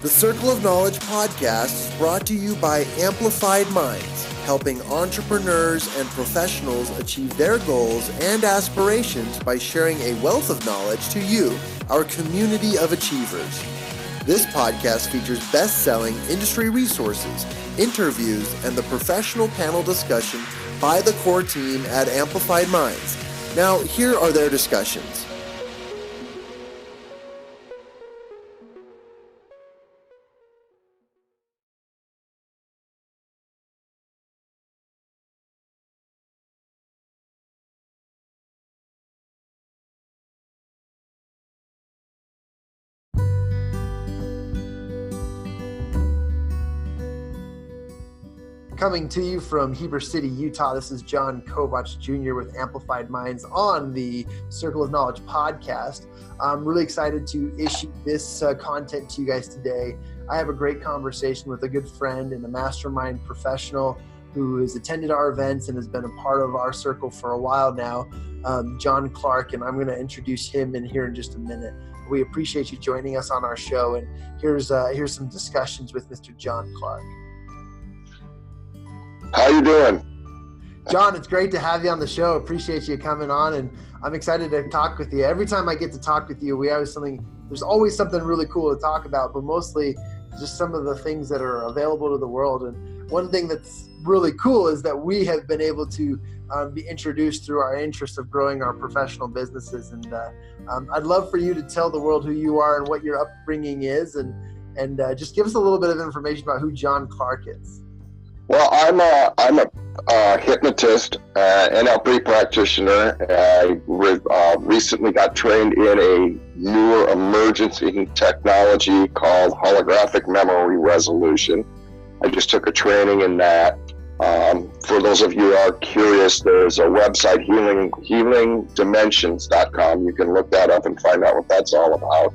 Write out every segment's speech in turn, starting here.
The Circle of Knowledge podcast is brought to you by Amplified Minds, helping entrepreneurs and professionals achieve their goals and aspirations by sharing a wealth of knowledge to you, our community of achievers. This podcast features best-selling industry resources, interviews, and the professional panel discussion by the core team at Amplified Minds. Now, here are their discussions. Coming to you from Heber City, Utah, this is Jon Kovach Jr. with Amplified Minds on the Circle of Knowledge podcast. I'm really excited to issue this content to you guys today. I have a great conversation with a good friend and a mastermind professional who has attended our events and has been a part of our circle for a while now, Jon Clark, and I'm going to introduce him in here in just a minute. We appreciate you joining us on our show, and here's some discussions with Mr. Jon Clark. How you doing? Jon, it's great to have you on the show. Appreciate you coming on, and I'm excited to talk with you. Every time I get to talk with you, there's always something really cool to talk about, but mostly just some of the things that are available to the world. And one thing that's really cool is that we have been able to be introduced through our interest of growing our professional businesses. And I'd love for you to tell the world who you are and what your upbringing is, and just give us a little bit of information about who Jon Clark is. Well, I'm a hypnotist, NLP practitioner. I recently got trained in a newer emerging technology called holographic memory resolution. I just took a training in that. For those of you who are curious, there's a website, healingdimensions.com. You can look that up and find out what that's all about.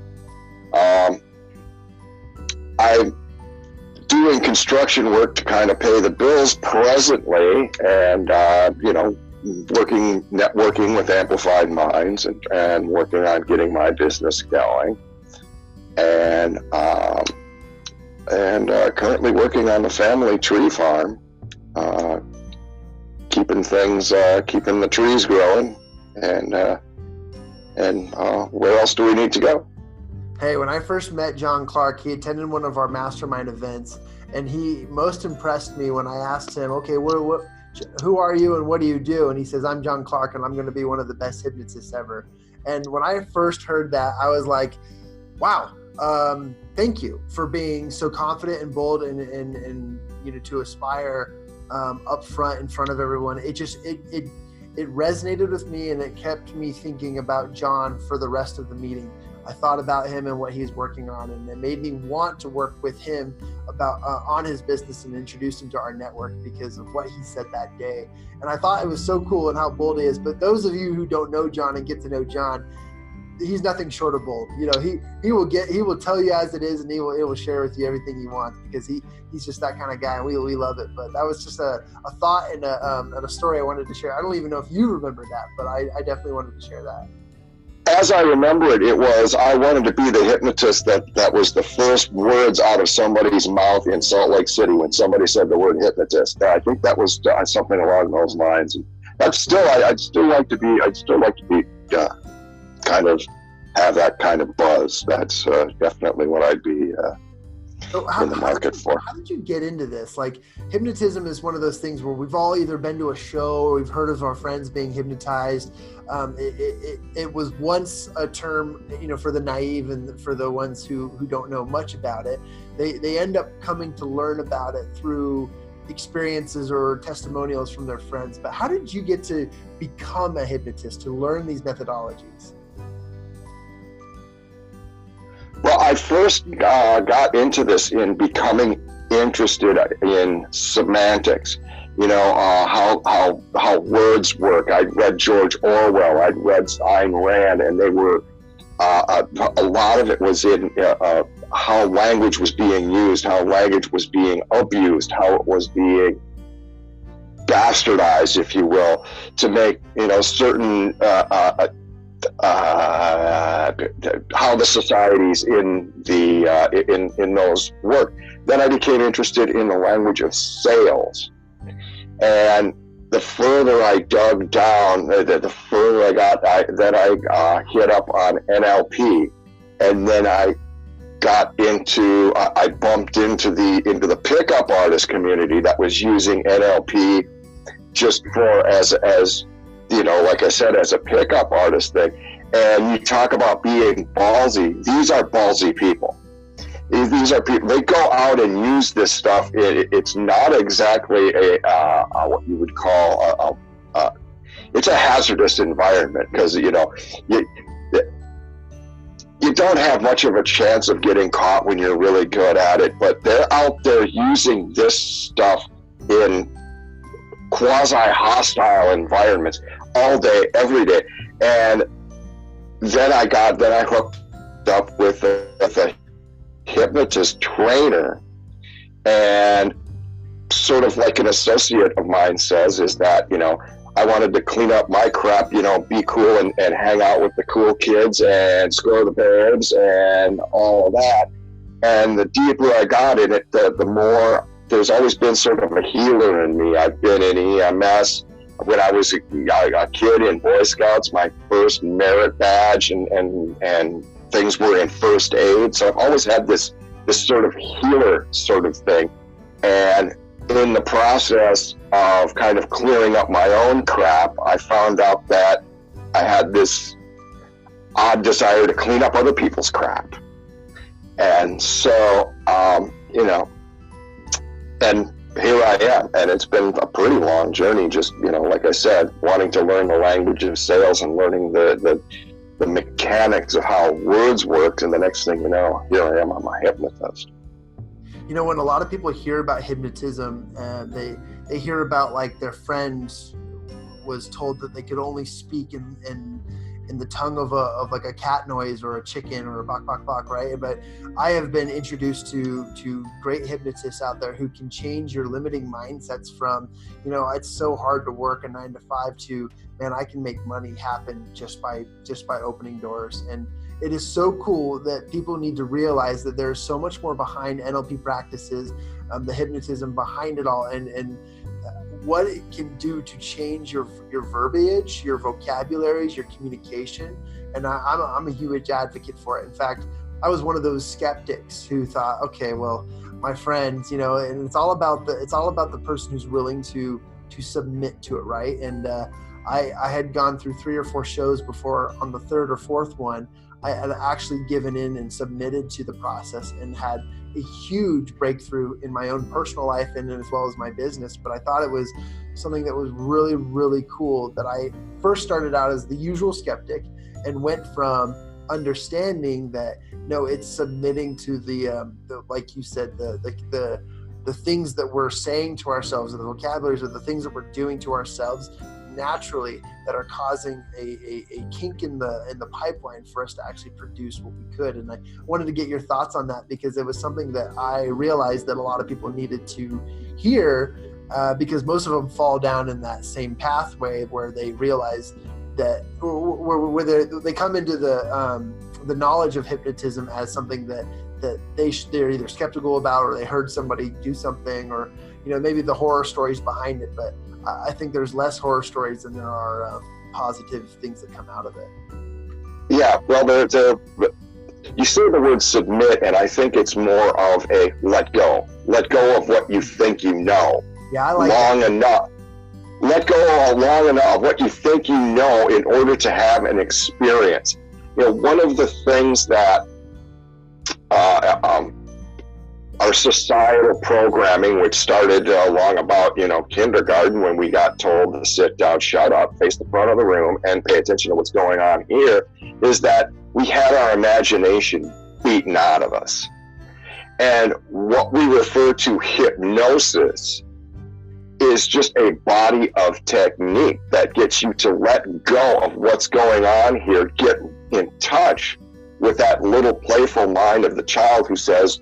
I'm doing construction work to kind of pay the bills presently, and networking with Amplified Minds and working on getting my business going, and currently working on the family tree farm, keeping the trees growing, and where else do we need to go? Hey, when I first met Jon Clark, he attended one of our mastermind events, and he most impressed me when I asked him, okay, who are you and what do you do? And he says, I'm Jon Clark, and I'm going to be one of the best hypnotists ever. And when I first heard that, I was like, wow, thank you for being so confident and bold and to aspire up front in front of everyone. It resonated with me, and it kept me thinking about Jon for the rest of the meeting. I thought about him and what he's working on, and it made me want to work with him on his business and introduce him to our network because of what he said that day. And I thought it was so cool and how bold he is. But those of you who don't know Jon and get to know Jon, he's nothing short of bold. He will tell you as it is, and he will share with you everything he wants because he's just that kind of guy, and we love it. But that was just a thought and a story I wanted to share. I don't even know if you remember that, but I definitely wanted to share that. As I remember it, I wanted to be the hypnotist that was the first words out of somebody's mouth in Salt Lake City when somebody said the word hypnotist. I think that was something along those lines. And I'd still like to be kind of have that kind of buzz. That's definitely what I'd be in the market for. How did you get into this? Like, hypnotism is one of those things where we've all either been to a show or we've heard of our friends being hypnotized. It was once a term, for the naive and for the ones who don't know much about it. They end up coming to learn about it through experiences or testimonials from their friends. But how did you get to become a hypnotist, to learn these methodologies? Well, I first got into this in becoming interested in semantics. How words work. I'd read George Orwell. I'd read Ayn Rand, and they were a lot of it was in how language was being used, how language was being abused, how it was being bastardized, if you will, to make certain how how the societies in those work. Then I became interested in the language of sales, and the further I dug down, the further I got, then I hit up on NLP, and then I bumped into the pickup artist community that was using NLP just for as like I said, as a pickup artist thing. And you talk about being ballsy. These are ballsy people. These are people, they go out and use this stuff. It's not exactly what you would call it's a hazardous environment, because you don't have much of a chance of getting caught when you're really good at it, but they're out there using this stuff in quasi-hostile environments all day, every day. And then I hooked up with a hypnotist trainer, and sort of like an associate of mine says, is that I wanted to clean up my crap, be cool and hang out with the cool kids and score the babes and all of that. And the deeper I got in it, the more there's always been sort of a healer in me. I've been in EMS when I was a kid in Boy Scouts, my first merit badge, and things were in first aid. So I've always had this sort of healer sort of thing. And in the process of kind of clearing up my own crap, I found out that I had this odd desire to clean up other people's crap. And so, and here I am. And it's been a pretty long journey, just, like I said, wanting to learn the language of sales and learning the mechanics of how words work. And the next thing you know, here I am, I'm a hypnotist. When a lot of people hear about hypnotism, they hear about like their friends was told that they could only speak in the tongue of like a cat noise or a chicken or a bok bok bok, right? But I have been introduced to great hypnotists out there who can change your limiting mindsets from, it's so hard to work a 9 to 5 to, man, I can make money happen just by opening doors. And it is so cool that people need to realize that there's so much more behind NLP practices, the hypnotism behind it all, and what it can do to change your verbiage, your vocabularies, your communication. And I'm a huge advocate for it. In fact, I was one of those skeptics who thought, okay, well, my friends, and it's all about the person who's willing to submit to it, right? And I had gone through 3 or 4 shows before. On the 3rd or 4th one, I had actually given in and submitted to the process and had a huge breakthrough in my own personal life and as well as my business. But I thought it was something that was really, really cool, that I first started out as the usual skeptic and went from understanding that, no, it's submitting to the like you said, the things that we're saying to ourselves, or the vocabularies, or the things that we're doing to ourselves naturally that are causing a kink in the pipeline for us to actually produce what we could. And I wanted to get your thoughts on that, because it was something that I realized that a lot of people needed to hear, because most of them fall down in that same pathway where they realize that, where they come into the knowledge of hypnotism as something that they're either skeptical about, or they heard somebody do something, or maybe the horror stories behind it. But I think there's less horror stories than there are positive things that come out of it. Yeah, well, you say the word submit, and I think it's more of a let go of what you think you know. Yeah, I like long enough. Let go long enough of what you think you know in order to have an experience. One of the things that our societal programming, which started long about, kindergarten, when we got told to sit down, shut up, face the front of the room, and pay attention to what's going on here, is that we had our imagination beaten out of us. And what we refer to hypnosis is just a body of technique that gets you to let go of what's going on here, get in touch with that little playful mind of the child who says,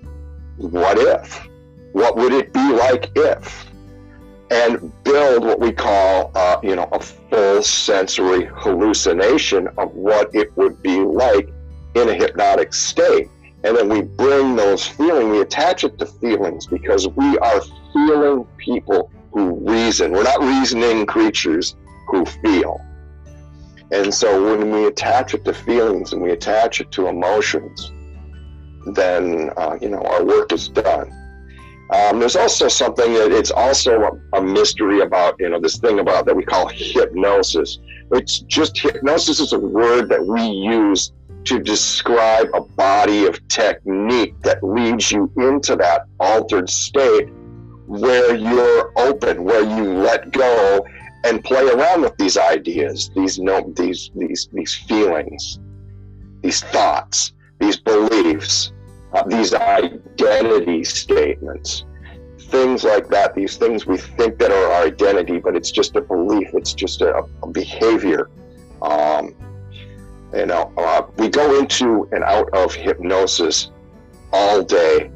what if? What would it be like if? And build what we call, a full sensory hallucination of what it would be like in a hypnotic state. And then we bring those feelings, we attach it to feelings, because we are feeling people who reason. We're not reasoning creatures who feel. And so when we attach it to feelings and we attach it to emotions, then, our work is done. There's also something that it's also a mystery about, this thing about that we call hypnosis. It's just, hypnosis is a word that we use to describe a body of technique that leads you into that altered state where you're open, where you let go and play around with these ideas, these feelings, these thoughts, these beliefs, these identity statements, things like that, these things we think that are our identity, but it's just a belief, it's just a behavior. We go into and out of hypnosis all day,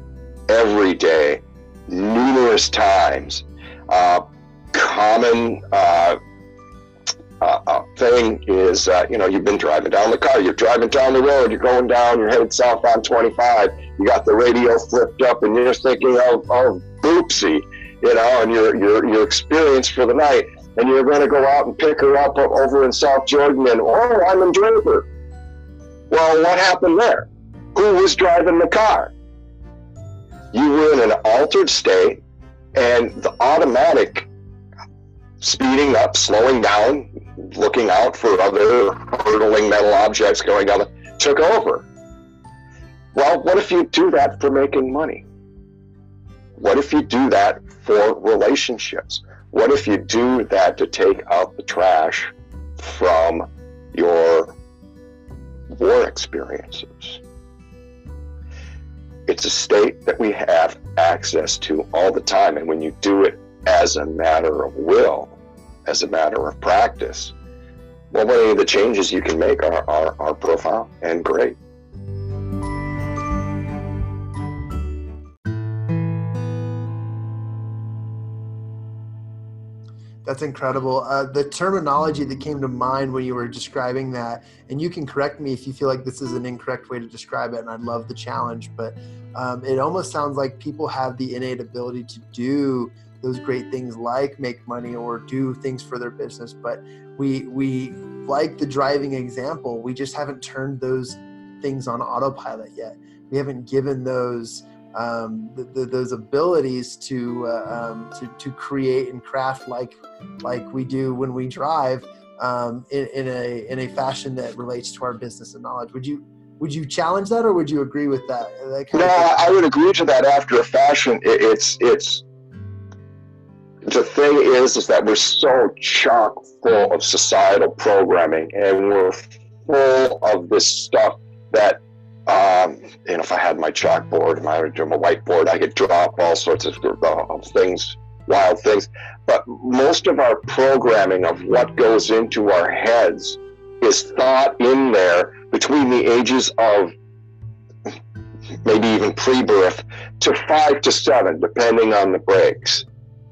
every day, numerous times. Common thing is, you've been driving down the car, you're driving down the road, you're going down, you're headed south on 25, you got the radio flipped up and you're thinking of Boopsie, and your experience for the night, and you're going to go out and pick her up over in South Jordan, and I'm in Draper. Well, what happened there? Who was driving the car? You were in an altered state, and the automatic speeding up, slowing down, looking out for other hurtling metal objects going on, took over. Well, what if you do that for making money? What if you do that for relationships? What if you do that to take out the trash from your war experiences? It's a state that we have access to all the time, and when you do it as a matter of will, as a matter of practice, well, many of the changes you can make are profound and great. That's incredible. The terminology that came to mind when you were describing that, and you can correct me if you feel like this is an incorrect way to describe it, and I'd love the challenge, but it almost sounds like people have the innate ability to do those great things like make money or do things for their business, but we like the driving example, we just haven't turned those things on autopilot yet. We haven't given those those abilities to create and craft like we do when we drive in a fashion that relates to our business and knowledge. Would you challenge that, or would you agree with that? No, I would agree to that after a fashion. It's the thing is that we're so chock full of societal programming, and we're full of this stuff that if I had my chalkboard, my whiteboard, I could draw up all sorts of things, wild things. But most of our programming of what goes into our heads is thought in there between the ages of maybe even pre-birth to 5 to 7, depending on the breaks.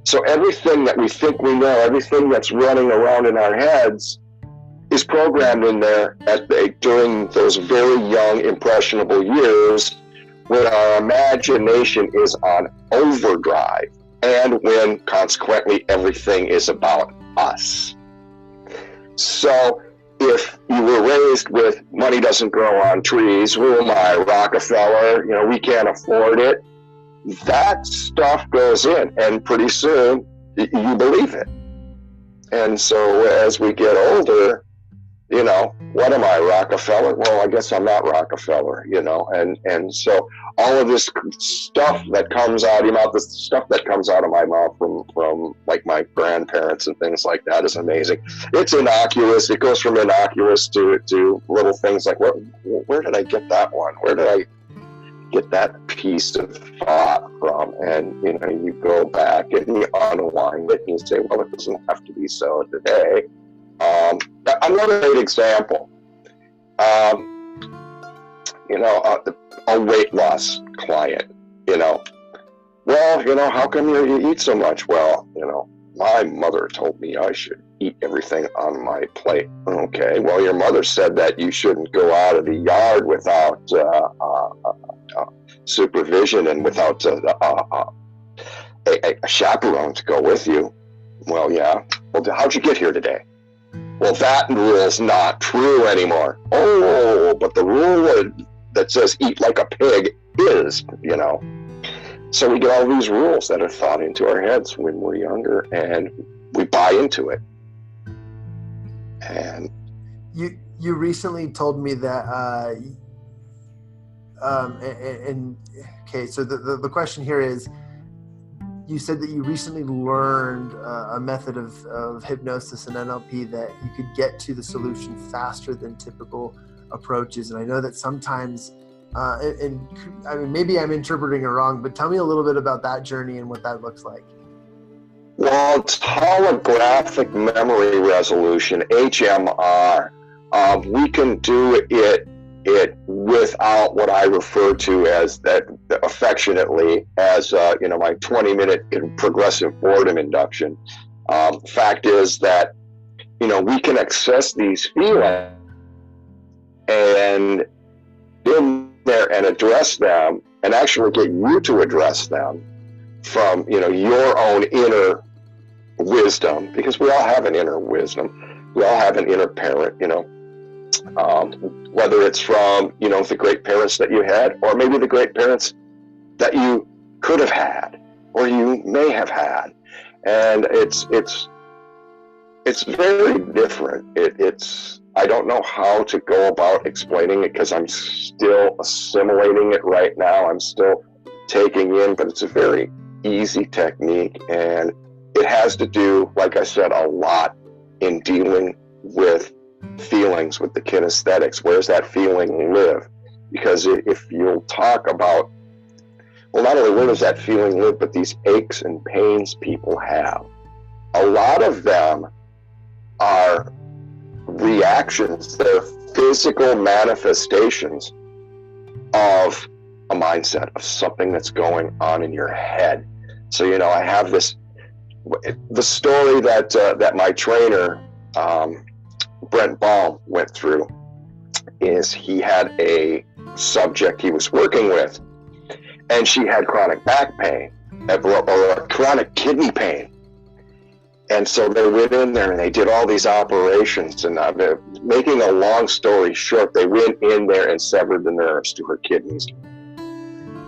So everything that we think we know, everything that's running around in our heads is programmed in there during those very young, impressionable years when our imagination is on overdrive and when, consequently, everything is about us. So if you were raised with money doesn't grow on trees, who am I, Rockefeller, we can't afford it, that stuff goes in, and pretty soon you believe it. And so as we get older, what am I, Rockefeller? Well, I guess I'm not Rockefeller, and so all of this stuff that comes out of your mouth, the stuff that comes out of my mouth from like my grandparents and things like that is amazing. It's innocuous. It goes from innocuous to little things like, where did I get that one? Where did I get that piece of thought from? And you go back and you unwind it and you say, well, it doesn't have to be so today. Another great example, a weight loss client, well, how come you eat so much? Well, my mother told me I should eat everything on my plate. Okay, well, your mother said that you shouldn't go out of the yard without supervision and without a chaperone to go with you. Well, yeah. Well, how'd you get here today? Well, that rule's not true anymore. Oh, but the rule that says eat like a pig is, So we get all these rules that are thought into our heads when we're younger, and we buy into it. And you recently told me that, okay, so the question here is, you said that you recently learned a method of hypnosis and NLP that you could get to the solution faster than typical approaches. And I know that sometimes, and I mean, maybe I'm interpreting it wrong, but tell me a little bit about that journey and what that looks like. Well, it's holographic memory resolution, HMR. We can do it without what I refer to as that affectionately as my 20-minute progressive boredom induction. Fact is that we can access these feelings and in there and address them, and actually get you to address them from your own inner wisdom, because we all have an inner wisdom. We all have an inner parent, whether it's from the great parents that you had, or maybe the great parents that you could have had, or you may have had, and it's very different. I don't know how to go about explaining it because I'm still assimilating it right now. I'm still taking in, but it's a very easy technique, and it has to do, like I said, a lot in dealing with feelings, with the kinesthetics. Where's that feeling live? Because if you'll talk about, well, not only where does that feeling live, but these aches and pains people have, a lot of them are reactions, they're physical manifestations of a mindset, of something that's going on in your head. So, I have the story that my trainer, Brent Baum, went through is he had a subject he was working with, and she had chronic back pain or chronic kidney pain. And so they went in there and they did all these operations, and making a long story short, they went in there and severed the nerves to her kidneys.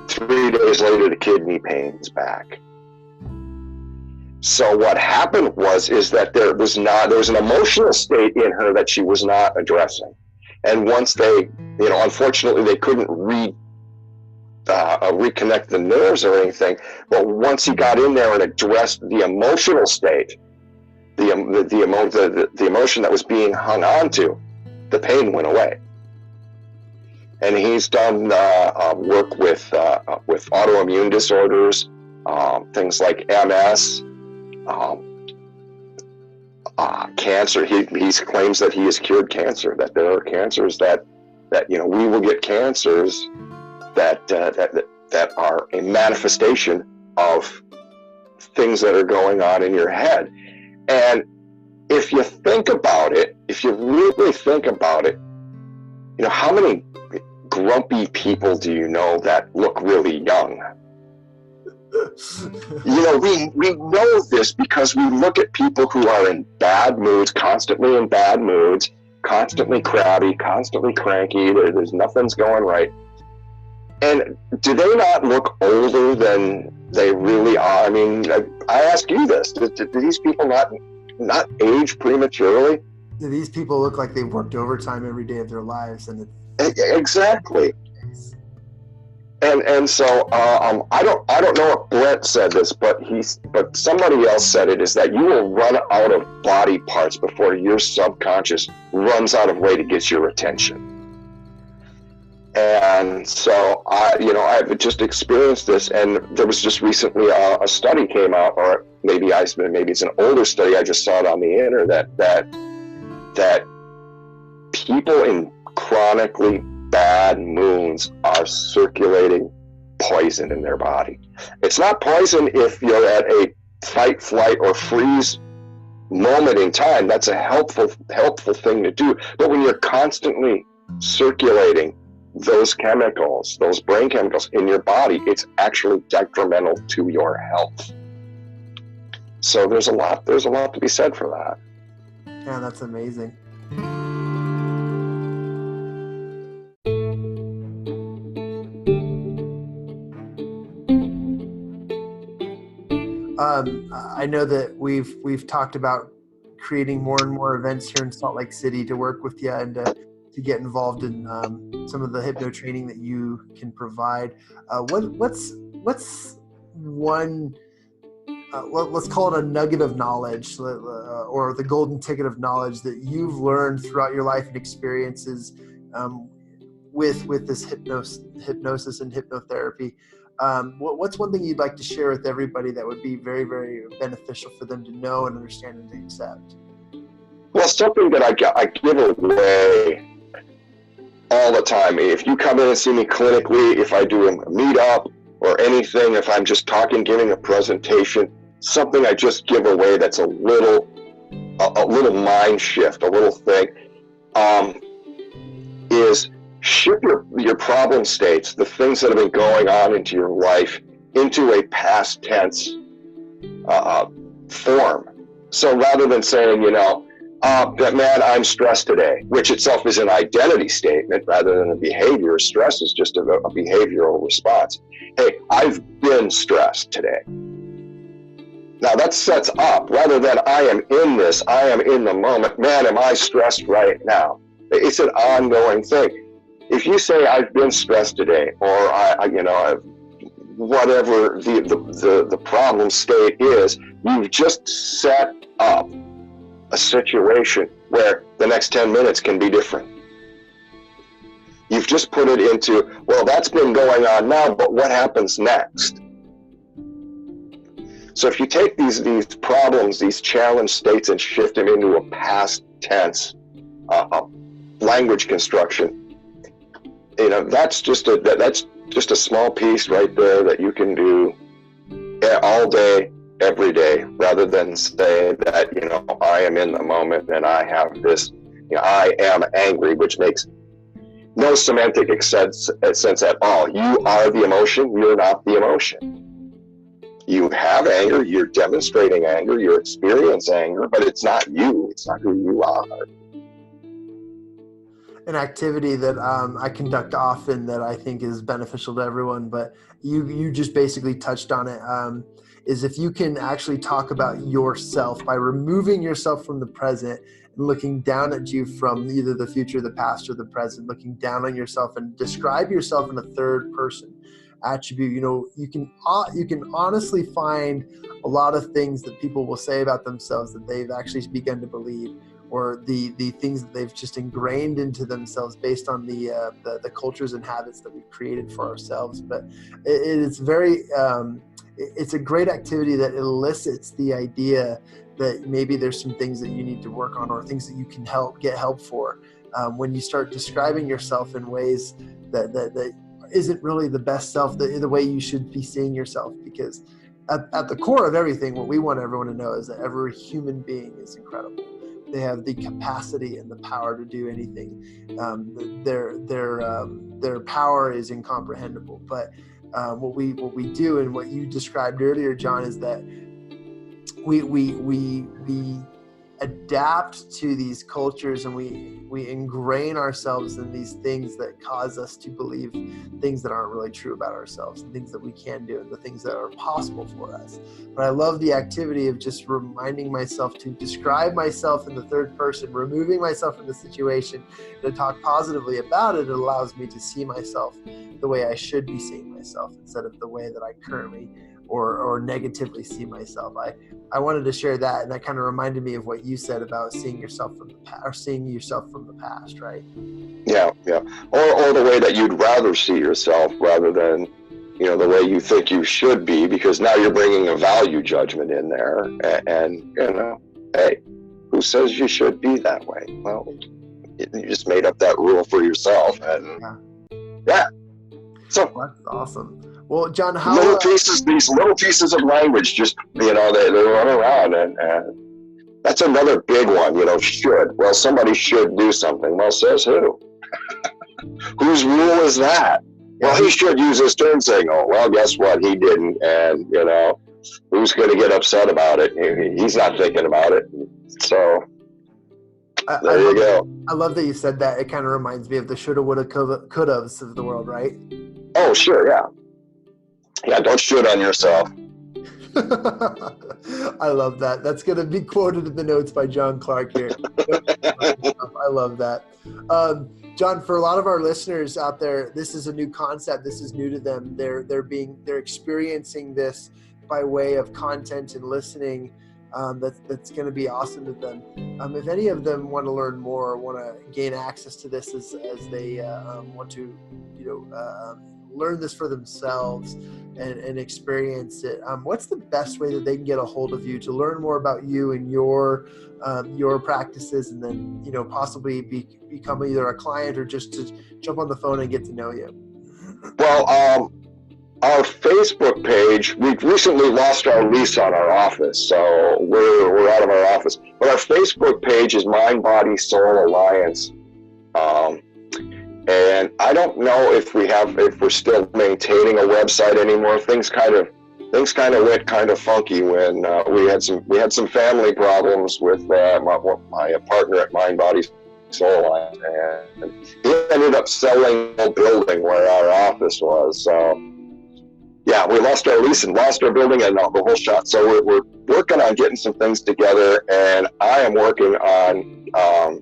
3 days later, the kidney pain's back. So what happened is that there was an emotional state in her that she was not addressing. And once they, unfortunately they couldn't reconnect the nerves or anything, but once he got in there and addressed the emotional state, the emotion that was being hung on to, the pain went away. And he's done work with autoimmune disorders, things like MS, cancer. He claims that he has cured cancer, that there are cancers that we will get cancers that are a manifestation of things that are going on in your head. And if you think about it, if you really think about it, how many grumpy people do you know that look really young? We know this because we look at people who are in bad moods, constantly in bad moods, constantly crabby, constantly cranky. There's nothing's going right. And do they not look older than they really are? I mean, I ask you this: do these people not age prematurely? Do these people look like they've worked overtime every day of their lives? And exactly. And so I don't know if Brent said this, but somebody else said it, is that you will run out of body parts before your subconscious runs out of way to get your attention. And so I've just experienced this, and there was just recently a study came out, or maybe it's an older study. I just saw it on the internet that people in chronically bad moods are circulating poison in their body. It's not poison if you're at a fight, flight, or freeze moment in time, that's a helpful thing to do. But when you're constantly circulating those chemicals, those brain chemicals in your body, it's actually detrimental to your health. So there's a lot to be said for that. Yeah, that's amazing. I know that we've talked about creating more and more events here in Salt Lake City to work with you and to get involved in some of the hypno training that you can provide. What's one, let's call it a nugget of knowledge or the golden ticket of knowledge that you've learned throughout your life and experiences with this hypnosis and hypnotherapy? What's one thing you'd like to share with everybody that would be very, very beneficial for them to know and understand and to accept? Well, something that I give away all the time. If you come in and see me clinically, if I do a meetup or anything, if I'm just talking, giving a presentation, something I just give away that's a little mind shift, a little thing, is shift your problem states, the things that have been going on into your life, into a past tense form. So rather than saying, man, I'm stressed today, which itself is an identity statement rather than a behavior. Stress is just a behavioral response. Hey, I've been stressed today. Now that sets up, rather than I am in this, I am in the moment. Man, am I stressed right now? It's an ongoing thing. If you say I've been stressed today, or whatever the problem state is, you've just set up a situation where the next 10 minutes can be different. You've just put it into, well, that's been going on now, but what happens next? So if you take these problems, these challenge states, and shift them into a past tense language construction, that's just a small piece right there that you can do all day, every day, rather than say that, I am in the moment and I have this, I am angry, which makes no semantic sense at all. You are the emotion, you're not the emotion. You have anger, you're demonstrating anger, you experience anger, but it's not you, it's not who you are. An activity that I conduct often that I think is beneficial to everyone, but you just basically touched on it, is if you can actually talk about yourself by removing yourself from the present and looking down at you from either the future, the past, or the present, looking down on yourself and describe yourself in a third person attribute. You can honestly find a lot of things that people will say about themselves that they've actually begun to believe, or the things that they've just ingrained into themselves based on the cultures and habits that we've created for ourselves. But it's a great activity that elicits the idea that maybe there's some things that you need to work on, or things that you can get help for. When you start describing yourself in ways that isn't really the best self, the way you should be seeing yourself, because at the core of everything, what we want everyone to know is that every human being is incredible. They have the capacity and the power to do anything. Their power is incomprehensible. But what we do, and what you described earlier, Jon, is that we adapt to these cultures, and we ingrain ourselves in these things that cause us to believe things that aren't really true about ourselves, and things that we can do, and the things that are possible for us. But I love the activity of just reminding myself to describe myself in the third person, removing myself from the situation, and to talk positively about it. It allows me to see myself the way I should be seeing myself, instead of the way that I currently or negatively see myself. I wanted to share that, and that kind of reminded me of what you said about seeing yourself from the past, or seeing yourself from the past, right? Yeah. Or the way that you'd rather see yourself, rather than the way you think you should be, because now you're bringing a value judgment in there, and hey, who says you should be that way? Well, you just made up that rule for yourself, and yeah. So Well, that's awesome. Well, Jon, these little pieces of language, just, they run around, and that's another big one, should. Well, somebody should do something. Well, says who? Whose rule is that? Well, he should use his turn signal. Well, guess what? He didn't. And, who's going to get upset about it? He's not thinking about it. So there you go. I love that you said that. It kind of reminds me of the shoulda, woulda, couldas of the world, right? Oh, sure. Yeah. Yeah. Don't should on yourself. I love that. That's going to be quoted in the notes by Jon Clark here. I love that. Jon, for a lot of our listeners out there, this is a new concept. This is new to them. They're experiencing this by way of content and listening. That's going to be awesome to them. If any of them want to learn more, or want to gain access to this as they want to, learn this for themselves and experience it, what's the best way that they can get a hold of you to learn more about you and your practices, and then possibly become either a client or just to jump on the phone and get to know you? Well, our Facebook page, we've recently lost our lease on our office, so we're out of our office. But our Facebook page is Mind, Body, Soul Alliance. And I don't know if we're still maintaining a website anymore. Things kind of went kind of funky when we had some family problems with my partner at Mind, Body, Soul Alliance, and he ended up selling the building where our office was. So yeah, we lost our lease and lost our building and the whole shot. So we're working on getting some things together, and I am working on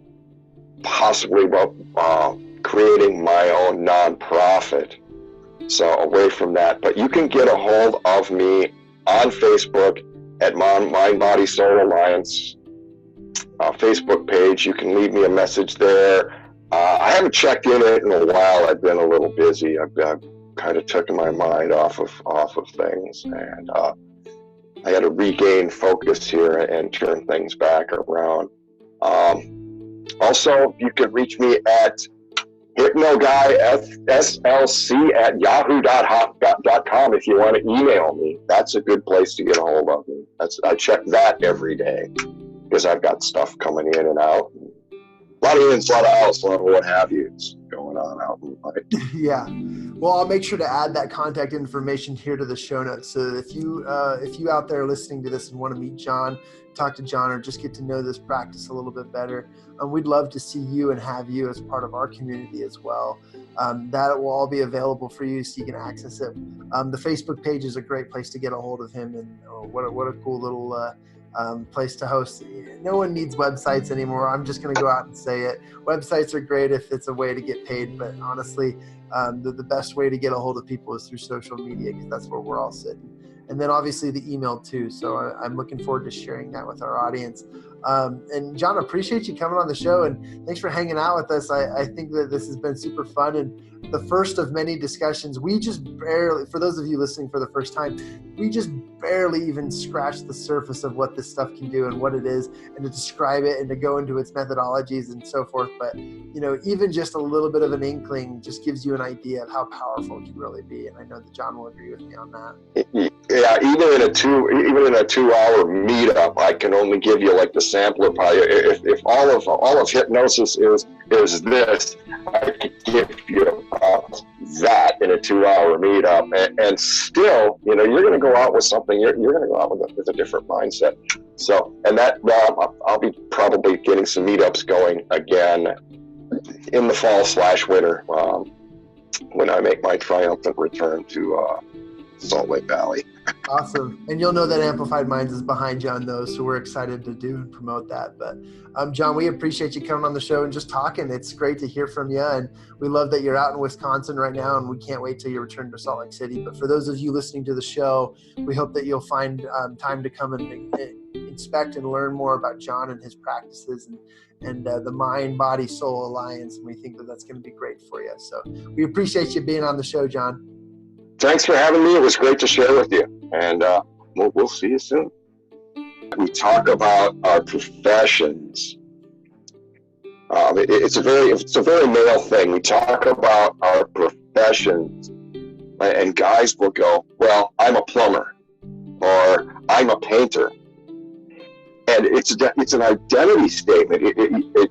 possibly creating my own nonprofit. So away from that, but you can get a hold of me on Facebook at Mind, Body, Soul Alliance Facebook page. You can leave me a message there. I haven't checked in it in a while. I've been a little busy. I've kind of taken my mind off of things, and I had to regain focus here and turn things back around. Also, you can reach me at hypnoguyslc@yahoo.com if you want to email me. That's a good place to get a hold of me. I check that every day because I've got stuff coming in and out. A lot of ins, a lot of outs, a lot of what have you going on out in life. Yeah. Well, I'll make sure to add that contact information here to the show notes. So if you out there listening to this and want to meet Jon, talk to Jon, or just get to know this practice a little bit better, we'd love to see you and have you as part of our community as well. That will all be available for you so you can access it. The Facebook page is a great place to get a hold of him, and what a cool little place to host. No one needs websites anymore. I'm just going to go out and say it. Websites are great if it's a way to get paid, but honestly, the best way to get a hold of people is through social media, because that's where we're all sitting. And then obviously the email too. So I'm looking forward to sharing that with our audience. And Jon, appreciate you coming on the show, and thanks for hanging out with us. I think that this has been super fun, and the first of many discussions. We just barely, for those of you listening for the first time, we just barely even scratched the surface of what this stuff can do and what it is, and to describe it and to go into its methodologies and so forth. But, even just a little bit of an inkling just gives you an idea of how powerful it can really be. And I know that Jon will agree with me on that. Yeah, even in a 2-hour meetup, I can only give you like the sampler pie. If all of hypnosis is this, I could give you that in a 2-hour meetup, and still, you're going to go out with something. You're going to go out with a different mindset. So, and that I'll be probably getting some meetups going again in the fall/winter when I make my triumphant return to Salt Lake Valley. Awesome. And you'll know that Amplified Minds is behind you on those, so we're excited to do and promote that. But Jon, we appreciate you coming on the show and just talking. It's great to hear from you, and we love that you're out in Wisconsin right now, and we can't wait till you return to Salt Lake City. But for those of you listening to the show, we hope that you'll find time to come and inspect and learn more about Jon and his practices and the Mind, Body, Soul Alliance, and we think that that's going to be great for you. So we appreciate you being on the show, Jon. Thanks for having me. It was great to share with you, and we'll see you soon. We talk about our professions. It's a very male thing. We talk about our professions And guys will go, well, I'm a plumber, or I'm a painter. And it's an identity statement.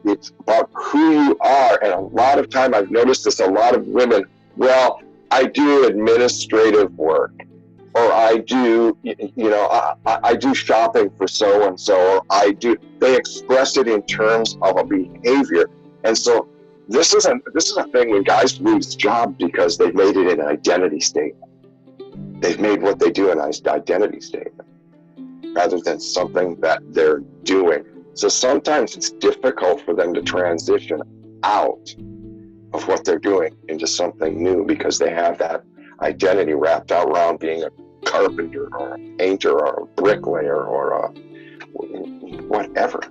It's about who you are. And a lot of time I've noticed this, a lot of women, well, I do administrative work, or I do, I do shopping for so-and-so, or they express it in terms of a behavior. And so this is a thing when guys lose jobs because they've made it an identity statement. They've made what they do an identity statement rather than something that they're doing. So sometimes it's difficult for them to transition out of what they're doing into something new because they have that identity wrapped out around being a carpenter or a painter or a bricklayer or a whatever.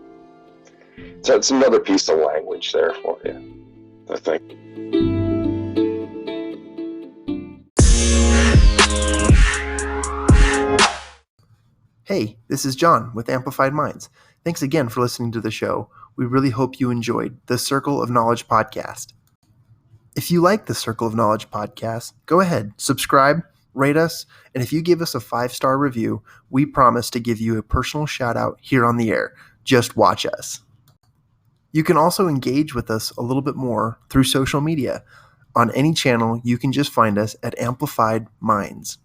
So it's another piece of language there for you, I think. Hey, this is Jon with Amplified Minds. Thanks again for listening to the show. We really hope you enjoyed the Circle of Knowledge podcast. If you like the Circle of Knowledge podcast, go ahead, subscribe, rate us, and if you give us a 5-star review, we promise to give you a personal shout out here on the air. Just watch us. You can also engage with us a little bit more through social media. On any channel, you can just find us at Amplified Minds.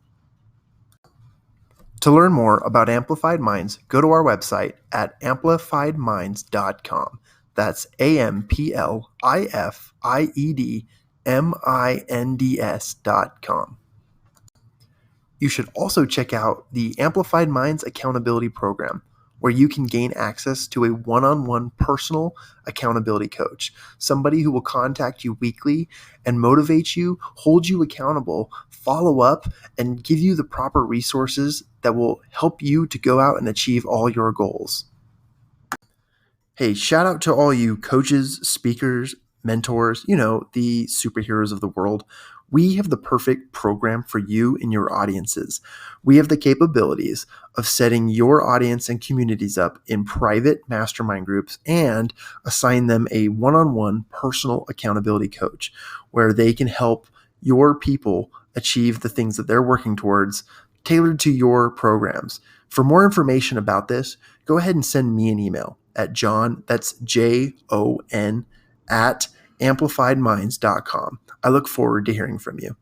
To learn more about Amplified Minds, go to our website at amplifiedminds.com. That's AMPLIFIEDMINDS.com. You should also check out the Amplified Minds Accountability Program, where you can gain access to a one-on-one personal accountability coach, somebody who will contact you weekly and motivate you, hold you accountable, follow up, and give you the proper resources that will help you to go out and achieve all your goals. Hey, shout out to all you coaches, speakers, mentors, the superheroes of the world. We have the perfect program for you and your audiences. We have the capabilities of setting your audience and communities up in private mastermind groups and assign them a one-on-one personal accountability coach where they can help your people achieve the things that they're working towards, tailored to your programs. For more information about this, go ahead and send me an email at Jon, that's JON, at amplifiedminds.com. I look forward to hearing from you.